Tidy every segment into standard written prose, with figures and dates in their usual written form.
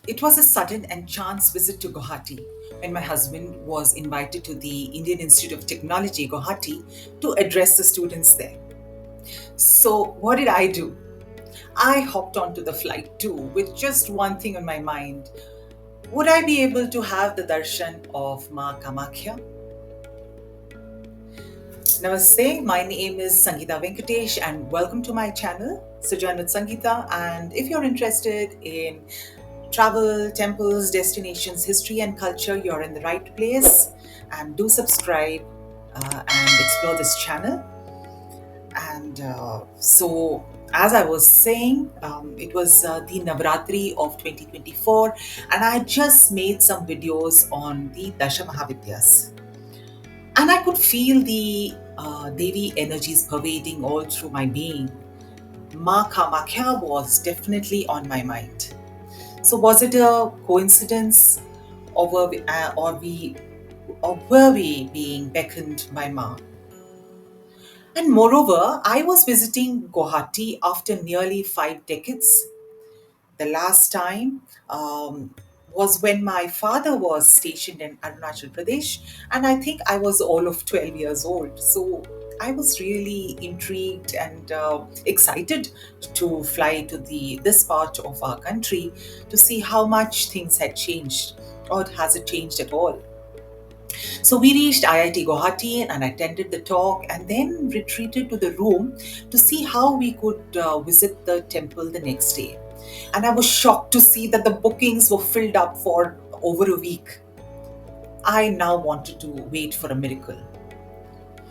It was a sudden and chance visit to Guwahati when my husband was invited to the Indian Institute of Technology, Guwahati, to address the students there. So, what did I do? I hopped onto the flight too with just one thing on my mind. Would I be able to have the darshan of Ma Kamakhya? Namaste, my name is Sangeeta Venkatesh and welcome to my channel, Sojourn with Sangeeta. And if you're interested in travel, temples, destinations, history, and culture, you're in the right place. And do subscribe and explore this channel. And as I was saying, it was the Navaratri of 2024, and I just made some videos on the Dasha Mahavidyas. And I could feel the Devi energies pervading all through my being. Ma Kamakhya was definitely on my mind. So was it a coincidence, or were we being beckoned by Ma? And moreover, I was visiting Guwahati after nearly 5 decades. The last time was when my father was stationed in Arunachal Pradesh, and I think I was all of 12 years old. So I was really intrigued and excited to fly to this part of our country to see how much things had changed, or has it changed at all. So we reached IIT Guwahati and attended the talk and then retreated to the room to see how we could visit the temple the next day. And I was shocked to see that the bookings were filled up for over a week. I now wanted to wait for a miracle.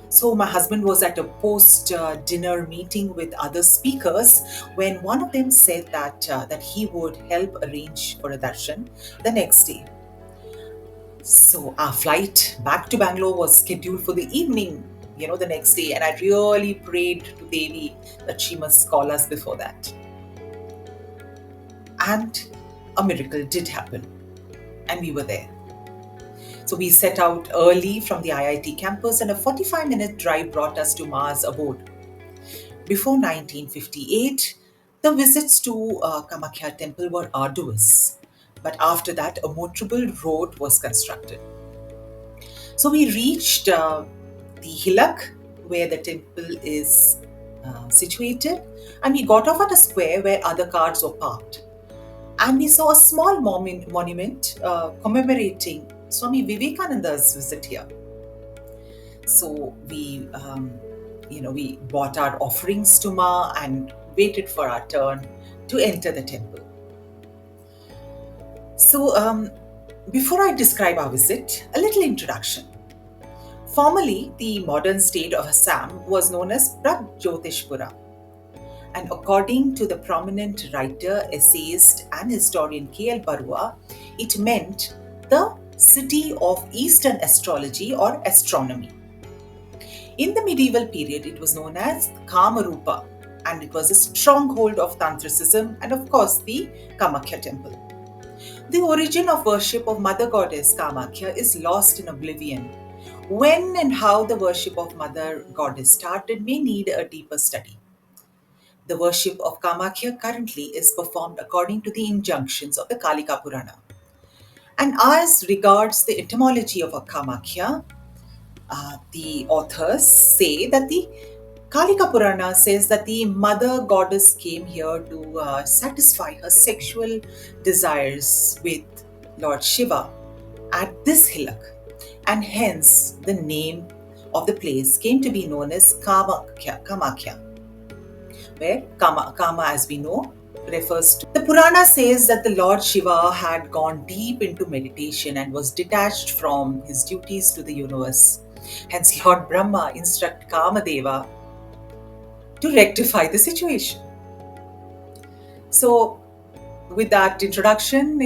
So my husband was at a post-dinner meeting with other speakers when one of them said that he would help arrange for a darshan the next day. So our flight back to Bangalore was scheduled for the evening, the next day, and I really prayed to Devi that she must call us before that. And a miracle did happen, and we were there. So we set out early from the IIT campus, and a 45-minute drive brought us to Ma's abode. Before 1958, the visits to Kamakhya Temple were arduous, but after that, a motorable road was constructed. So we reached the hillock where the temple is situated, and we got off at a square where other cars were parked. And we saw a small monument commemorating Swami Vivekananda's visit here. So we bought our offerings to Ma and waited for our turn to enter the temple. So before I describe our visit, a little introduction. Formerly, the modern state of Assam was known as Pragjotishpura. And according to the prominent writer, essayist, and historian K.L. Barua, it meant the city of Eastern astrology or astronomy. In the medieval period, it was known as Kamarupa, and it was a stronghold of Tantricism and, of course, the Kamakhya Temple. The origin of worship of Mother Goddess Kamakhya is lost in oblivion. When and how the worship of Mother Goddess started may need a deeper study. The worship of Kamakhya currently is performed according to the injunctions of the Kalika Purana. And as regards the etymology of a Kamakhya, the authors say that the Kalika Purana says that the mother goddess came here to satisfy her sexual desires with Lord Shiva at this hillock, and hence the name of the place came to be known as Kamakhya, where Kama, as we know, refers to. The Purana says that the Lord Shiva had gone deep into meditation and was detached from his duties to the universe. Hence, Lord Brahma instructed Kamadeva to rectify the situation. So, with that introduction,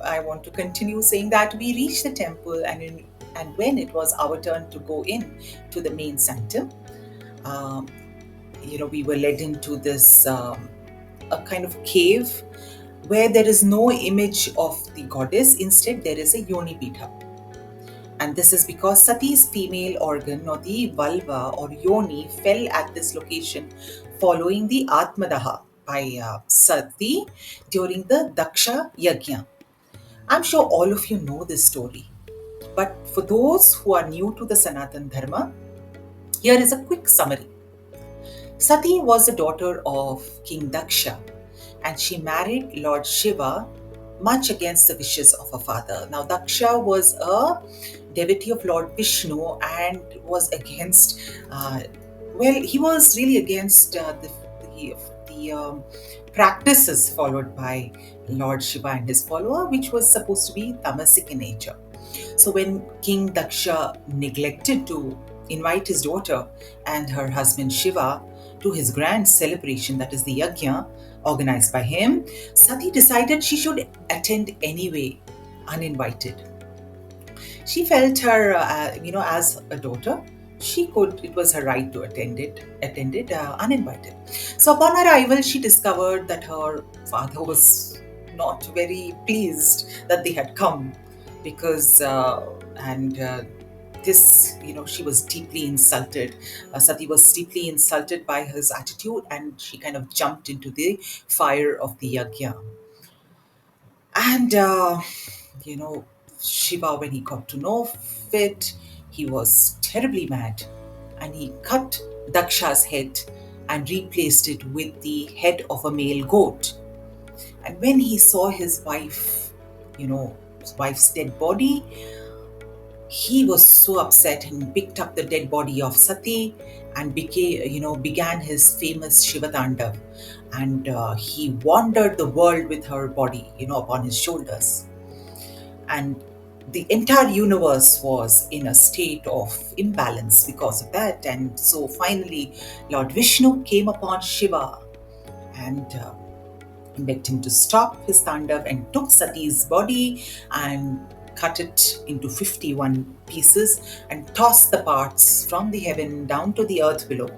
I want to continue saying that we reached the temple, and when it was our turn to go in to the main sanctum, we were led into this a kind of cave where there is no image of the goddess. Instead, there is a Yonipitha. And this is because Sati's female organ, or the vulva or Yoni, fell at this location following the Atmadaha by Sati during the Daksha Yajna. I'm sure all of you know this story, but for those who are new to the Sanatan Dharma, here is a quick summary. Sati was the daughter of King Daksha, and she married Lord Shiva much against the wishes of her father. Now, Daksha was a devotee of Lord Vishnu and was against, he was really against the practices followed by Lord Shiva and his follower, which was supposed to be tamasic in nature. So when King Daksha neglected to invite his daughter and her husband Shiva to his grand celebration, that is the yajna, organized by him, Sati decided she should attend anyway, uninvited. She felt as a daughter, it was her right to attend it uninvited. So upon arrival, she discovered that her father was not very pleased that they had come because, and this, she was deeply insulted. Sati was deeply insulted by his attitude, and she kind of jumped into the fire of the yajna. And, Shiva, when he got to know it, he was terribly mad. And he cut Daksha's head and replaced it with the head of a male goat. And when he saw his wife's dead body, he was so upset and picked up the dead body of Sati and began his famous Shiva Tandav. And he wandered the world with her body, upon his shoulders. And the entire universe was in a state of imbalance because of that. And so finally, Lord Vishnu came upon Shiva and begged him to stop his Tandav and took Sati's body and cut it into 51 pieces and tossed the parts from the heaven down to the earth below.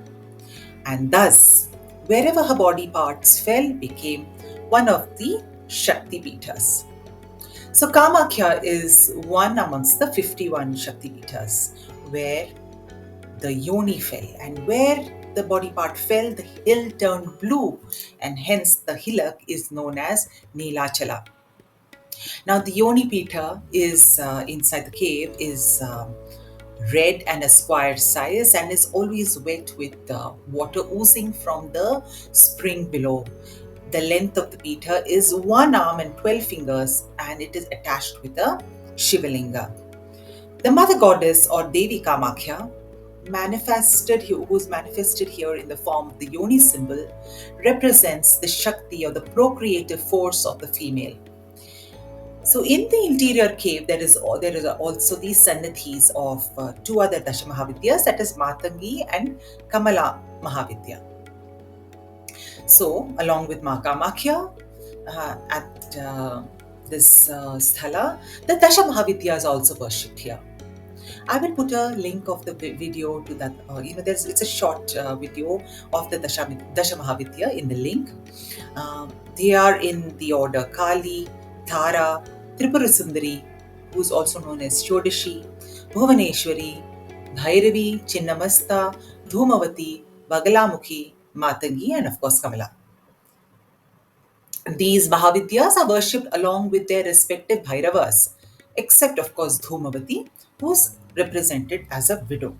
And thus, wherever her body parts fell became one of the Shakti Peethas. So Kamakhya is one amongst the 51 Shakti Peethas where the Yoni fell, and where the body part fell, the hill turned blue, and hence the hillock is known as Nilachala. Now the Yonipitha is inside the cave is red and a square size and is always wet with water oozing from the spring below. The length of the Pitha is 1 arm and 12 fingers, and it is attached with a Shivalinga. The mother goddess or Devi Kamakhya, who's manifested here in the form of the Yoni symbol, represents the Shakti or the procreative force of the female. So in the interior cave, there is also these sannidhis of two other Dasha Mahavidyas, that is Matangi and Kamala Mahavidya. So, along with Ma Kamakhya, at this sthala, the Dasha Mahavidyas also worshipped here. I will put a link of the video to that. It's a short video of the Dasha Mahavidya in the link. They are in the order Kali, Tara, Tripura Sundari, who is also known as Shodashi, Bhuvaneshwari, Bhairavi, Chinnamasta, Dhumavati, Bagalamukhi, Matangi, and of course Kamala. These Mahavidyas are worshipped along with their respective Bhairavas, except of course Dhumavati, who is represented as a widow.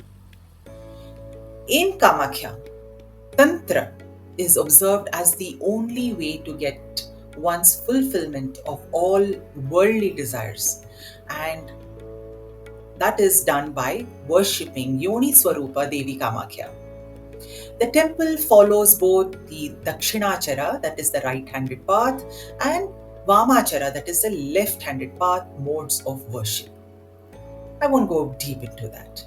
In Kamakhya, Tantra is observed as the only way to get one's fulfillment of all worldly desires, and that is done by worshipping Yoni Swarupa Devi Kamakhya. The temple follows both the Dakshinachara, that is the right-handed path, and Vamachara, that is the left-handed path modes of worship. I won't go deep into that.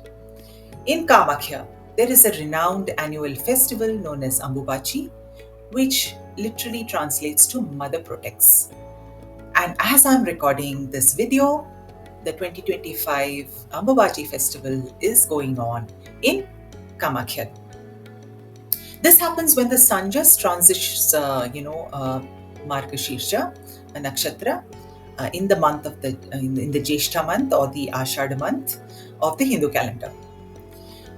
In Kamakhya, there is a renowned annual festival known as Ambubachi, which literally translates to Mother Protects. And as I'm recording this video, the 2025 Ambubachi Festival is going on in Kamakhya. This happens when the sun just transitions, Margashirsha, a nakshatra, in the month of in the Jeshta month or the Ashada month of the Hindu calendar.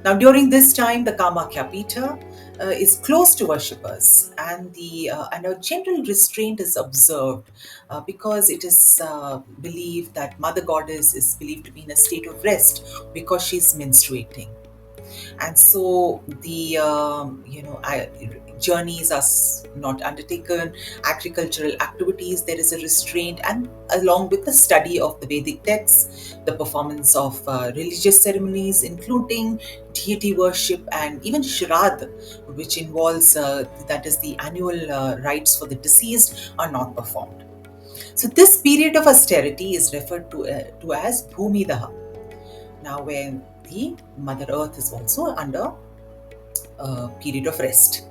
Now, during this time, the Kamakhya Peetha is close to worshippers, and the and a general restraint is observed because it is believed that Mother Goddess is believed to be in a state of rest because she's menstruating, and so the journeys are not undertaken, agricultural activities, there is a restraint, and along with the study of the Vedic texts, the performance of religious ceremonies including deity worship and even Shraddh, which involves that is the annual rites for the deceased, are not performed. So this period of austerity is referred to as Bhumidaha. Now, when the Mother Earth is also under a period of rest.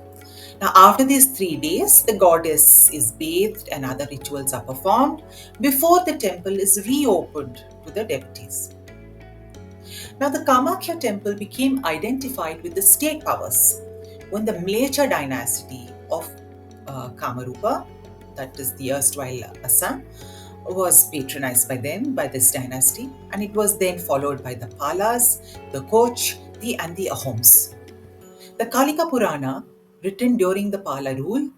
Now, after these 3 days, the goddess is bathed and other rituals are performed before the temple is reopened to the devotees. Now, the Kamakhya temple became identified with the state powers when the Mlecha dynasty of Kamarupa, that is the erstwhile Assam, was patronized by them, by this dynasty, and it was then followed by the Palas, the Koch, and the Ahoms. The Kalika Purana, written during the Pala rule,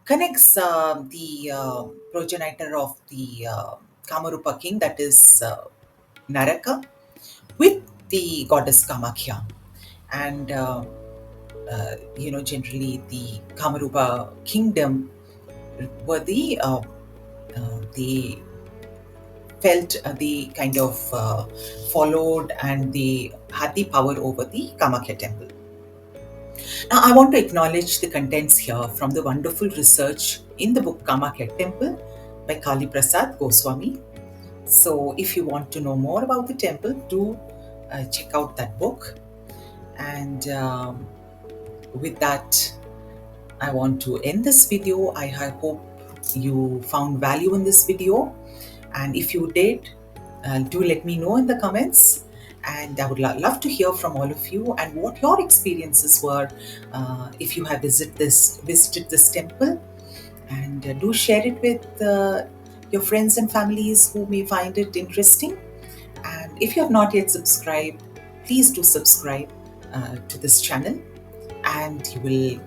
connects the progenitor of the Kamarupa king, that is Naraka, with the goddess Kamakhya. And generally the Kamarupa kingdom were they felt they kind of followed and they had the power over the Kamakhya temple. Now, I want to acknowledge the contents here from the wonderful research in the book Kamakhya Temple by Kali Prasad Goswami. So, if you want to know more about the temple, do check out that book. And with that, I want to end this video. I hope you found value in this video. And if you did, do let me know in the comments. And I would love to hear from all of you and what your experiences were if you have visited this temple. And do share it with your friends and families who may find it interesting. And if you have not yet subscribed, please do subscribe to this channel, and you will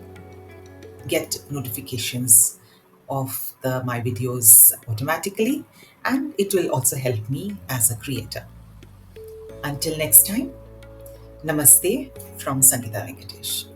get notifications of my videos automatically, and it will also help me as a creator. Until next time, Namaste from Sangeeta Venkatesh.